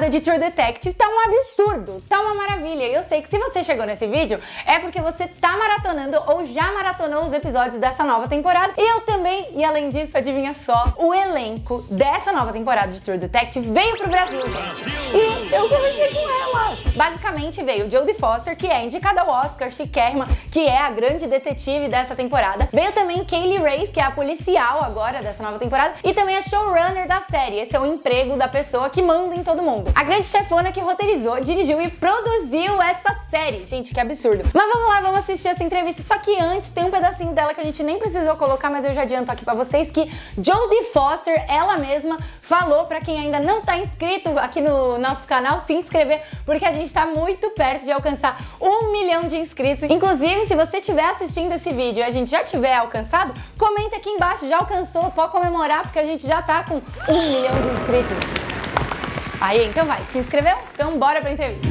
temporada de True Detective tá um absurdo, tá uma maravilha. E eu sei que se você chegou nesse vídeo é porque você tá maratonando ou já maratonou os episódios dessa nova temporada. E eu também, e além disso, adivinha só, o elenco dessa nova temporada de True Detective veio pro Brasil, gente. E eu conversei com elas. Basicamente veio Jodie Foster, que é indicada ao Oscar, chiquérrima, que é a grande detetive dessa temporada. Veio também Kaylee Race, que é a policial agora dessa nova temporada. E também a showrunner da série. Esse é o emprego da pessoa que manda em todo mundo. A grande chefona que roteirizou, dirigiu e produziu essa série. Gente, que absurdo. Mas vamos lá, vamos assistir essa entrevista. Só que antes tem um pedacinho dela que a gente nem precisou colocar, mas eu já adianto aqui pra vocês que Jodie Foster, ela mesma, falou pra quem ainda não tá inscrito aqui no nosso canal se inscrever, porque a gente tá muito perto de alcançar 1 milhão de inscritos. Inclusive, se você estiver assistindo esse vídeo e a gente já tiver alcançado, comenta aqui embaixo, já alcançou, pode comemorar, porque a gente já tá com 1 milhão de inscritos. Aí, então vai, se inscreveu? Então bora pra entrevista.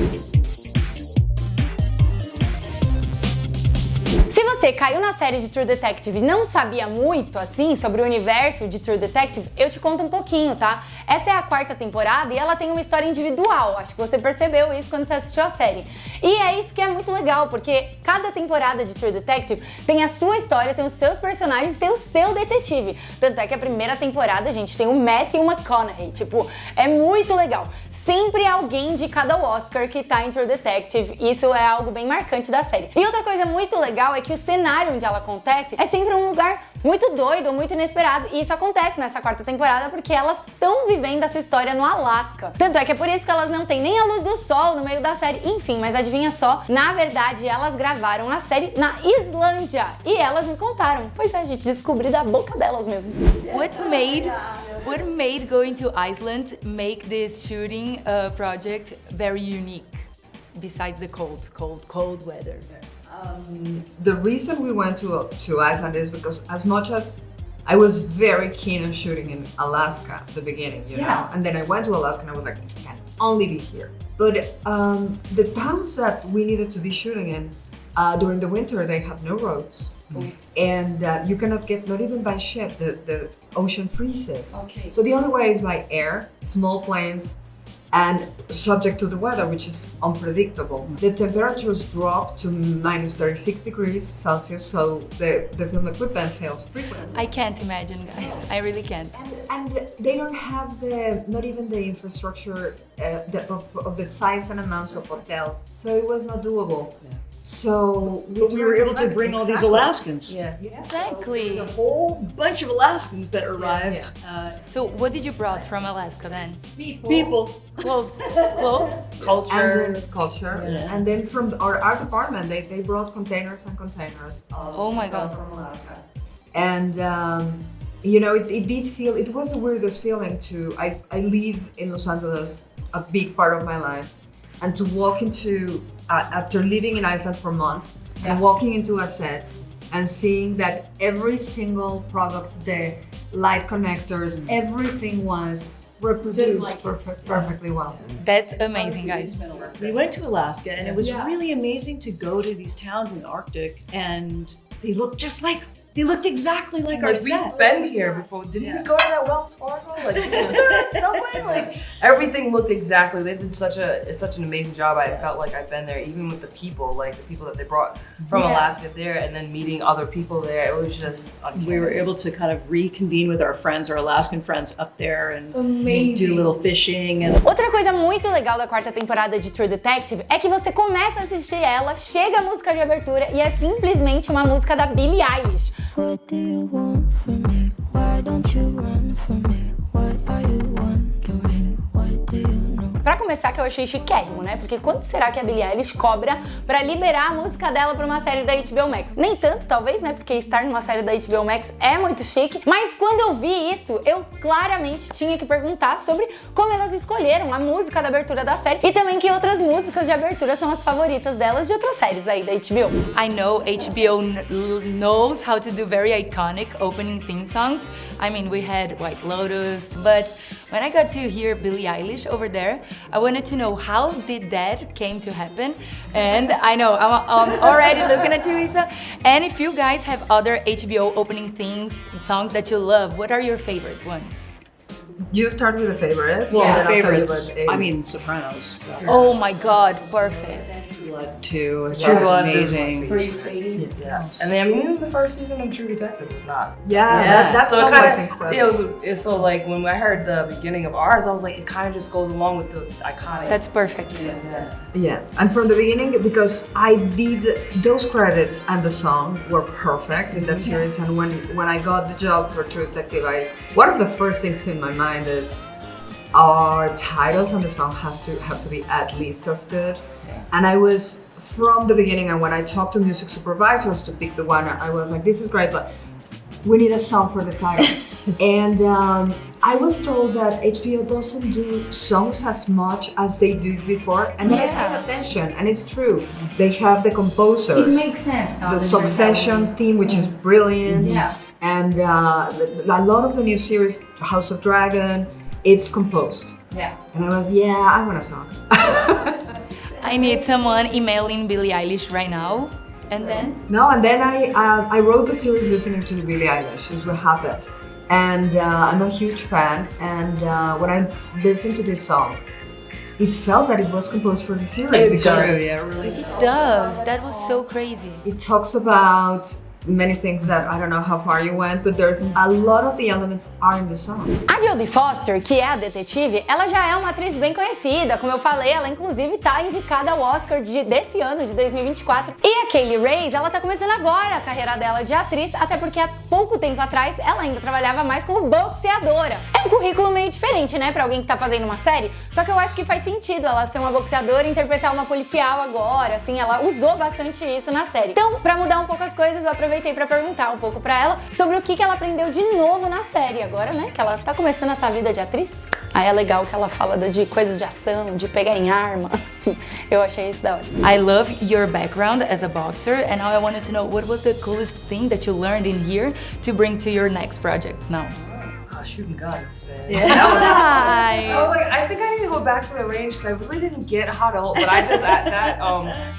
Se você caiu na série de True Detective e não sabia muito, assim, sobre o universo de True Detective, eu te conto um pouquinho, tá? Essa é a 4ª temporada e ela tem uma história individual, acho que você percebeu isso quando você assistiu a série. E é isso que é muito legal, porque cada temporada de True Detective tem a sua história, tem os seus personagens, tem o seu detetive. Tanto é que a primeira temporada, gente, tem o Matt e o McConaughey, tipo, é muito legal. Sempre alguém de cada Oscar que tá em True Detective, isso é algo bem marcante da série. E outra coisa muito legal é que o cenário onde ela acontece é sempre um lugar muito doido, muito inesperado. E isso acontece nessa 4ª temporada porque elas estão vivendo essa história no Alasca. Tanto é que é por isso que elas não têm nem a luz do sol no meio da série. Enfim, mas adivinha só, na verdade elas gravaram a série na Islândia. E elas me contaram. Pois é, gente, descobri da boca delas mesmo. What made going to Iceland make this shooting project very unique? Besides the cold weather. The reason we went to Iceland is because as much as I was very keen on shooting in Alaska at the beginning, you know, and then I went to Alaska and I was like, I can only be here. But the towns that we needed to be shooting in during the winter, they have no roads. And you cannot get, not even by ship, the ocean freezes. Okay. So the only way is by air, small planes, and subject to the weather, which is unpredictable. The temperatures drop to minus 36 degrees Celsius, so the film equipment fails frequently. I can't imagine, guys. I really can't. And they don't have not even the infrastructure of the size and amounts of hotels, so it was not doable. Yeah. So we were able to bring all these Alaskans. Yeah. Exactly. There's a whole bunch of Alaskans that arrived. So what did you brought from Alaska then? People. Clothes? Culture. And then from our art department, they brought containers and containers. Oh my God. From Alaska. And you know, it did feel, it was the weirdest feeling to, I live in Los Angeles a big part of my life, and to walk into, after living in Iceland for months, and walking into a set and seeing that every single product, the light connectors, everything was reproduced like perfectly well. That's amazing, guys. We went to Alaska and it was really amazing to go to these towns in the Arctic and they looked exactly like our set. We've been here before. Didn't we go to that Wells Fargo? Like, we go to that subway? Like, everything looked exactly. They did such an amazing job. I felt like I've been there, even with the people that they brought from Alaska there, and then meeting other people there. It was just uncanny. We were able to kind of reconvene with our friends, our Alaskan friends up there and Amazing. do a little fishing. And Outra coisa muito legal da 4ª temporada de True Detective é que você começa a assistir ela, chega a música de abertura e é simplesmente uma música da Billie Elish. What do you want from me? Why don't you run from me? What are you wondering? What do you know? Pra começar, que eu achei chiquérrimo, né? Porque quanto será que a Billie Elish cobra pra liberar a música dela pra uma série da HBO Max? Nem tanto, talvez, né? Porque estar numa série da HBO Max é muito chique. Mas quando eu vi isso, eu claramente tinha que perguntar sobre como elas escolheram a música da abertura da série e também que outras músicas de abertura são as favoritas delas de outras séries aí da HBO. I know HBO knows how to do very iconic opening theme songs. I mean, we had White Lotus, but when I got to hear Billie Eilish over there, I wanted to know how did that came to happen. And I know, I'm already looking at you, Isa. And if you guys have other HBO opening themes, songs that you love, what are your favorite ones? you start with the favorites. Well, and the then I'll tell you favorites. about I mean, Sopranos. Oh my god, perfect. Blood too. True Blood is amazing. For you, Katie? Yeah. And then I mean, even the first season of True Detective was not. That's So it always kinda, incredible. it's so like when I heard the beginning of ours, I was like, it kind of just goes along with the iconic. That's perfect. Yeah, and from the beginning, because I did those credits and the song were perfect in that series. And when I got the job for True Detective, one of the first things in my mind is our titles and the song have to be at least as good. And I was from the beginning, and when I talked to music supervisors to pick the one, I was like, this is great, but we need a song for the title. And I was told that HBO doesn't do songs as much as they did before, and then I paid attention, and it's true. They have the composers. It makes sense. The Succession theme, which is brilliant, and a lot of the new series, House of Dragon, it's composed. Yeah. And I was, I want a song. I need someone emailing Billie Eilish right now. And then? No, and then I wrote the series listening to Billie Eilish, is what happened. And I'm a huge fan, and when I listened to this song, it felt that it was composed for the series. It's because true, yeah, really. It does. That was so crazy. it talks about many things that I don't know how far you went, but there's a lot of the elements are in the song. A Jodie Foster, que é a detetive, ela já é uma atriz bem conhecida. Como eu falei, ela inclusive tá indicada ao Oscar desse ano, de 2024. E a Kaylee Ray, ela tá começando agora a carreira dela de atriz, até porque há pouco tempo atrás ela ainda trabalhava mais como boxeadora. É um currículo meio diferente, né, pra alguém que tá fazendo uma série, só que eu acho que faz sentido ela ser uma boxeadora e interpretar uma policial agora, assim, ela usou bastante isso na série. Então, pra mudar um pouco as coisas, eu aproveitei pra perguntar um pouco pra ela sobre o que ela aprendeu de novo na série agora, né, que ela tá começando essa vida de atriz. Aí é legal que ela fala de coisas de ação, de pegar em arma. Eu achei isso da hora. I love your background as a boxer, and now I wanted to know what was the coolest thing that you learned in here to bring to your next projects now? Shooting guns, man. Nice. I was like, I think I need to go back to the range because I really didn't get how to hold. But I just at that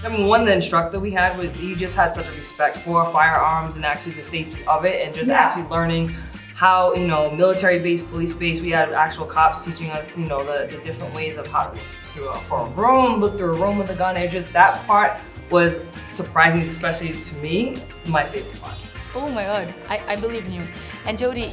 number one, the instructor we had was he just had such a respect for firearms and actually the safety of it, and just actually learning how, you know, military-based, police-based. We had actual cops teaching us, you know, the different ways of how to look through a room with a gun. And just that part was surprising, especially to me, my favorite part. Oh my god, I believe in you. And Jodie,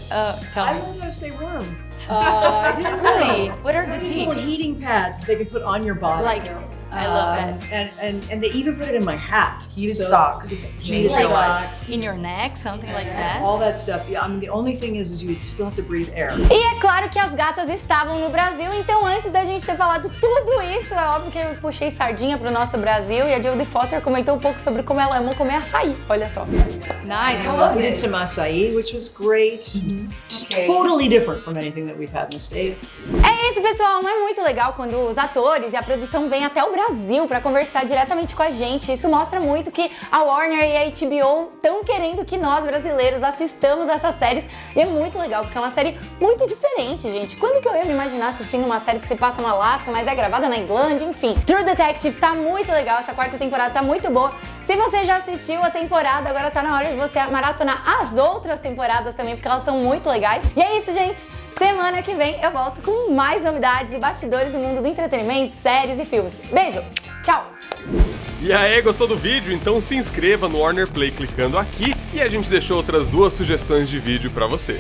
tell I me. learned how to stay warm. I didn't Really? What are the These little tips? heating pads they can put on your body. Like, I love that. And they even put it in my hat. Heated socks. Heated Like, socks. in your neck, something like that? All that stuff. Yeah, I mean, the only thing is you still have to breathe air. E é claro que as gatas estavam no Brasil, então antes da gente ter falado tudo isso, é óbvio que eu puxei sardinha pro nosso Brasil e a Jodie Foster comentou um pouco sobre como ela ama comer açaí. Olha só. Nice, how was We did it? some açaí, which was great. Just totally different from anything that we've had in the States. É isso, pessoal. Não é muito legal quando os atores e a produção vêm até o Brasil pra conversar diretamente com a gente. Isso mostra muito que a Warner e a HBO estão querendo que nós, brasileiros, assistamos essas séries. E é muito legal, porque é uma série muito diferente, gente. Quando que eu ia me imaginar assistindo uma série que se passa no Alasca, mas é gravada na Islândia, enfim. True Detective tá muito legal, essa quarta temporada tá muito boa. Se você já assistiu a temporada, agora tá na hora de você maratonar as outras temporadas também, porque elas são muito legais. E é isso, gente. Semana que vem eu volto com mais novidades e bastidores do mundo do entretenimento, séries e filmes. Beijo, tchau! E aí, gostou do vídeo? Então se inscreva no Warner Play clicando aqui e a gente deixou outras 2 sugestões de vídeo pra você.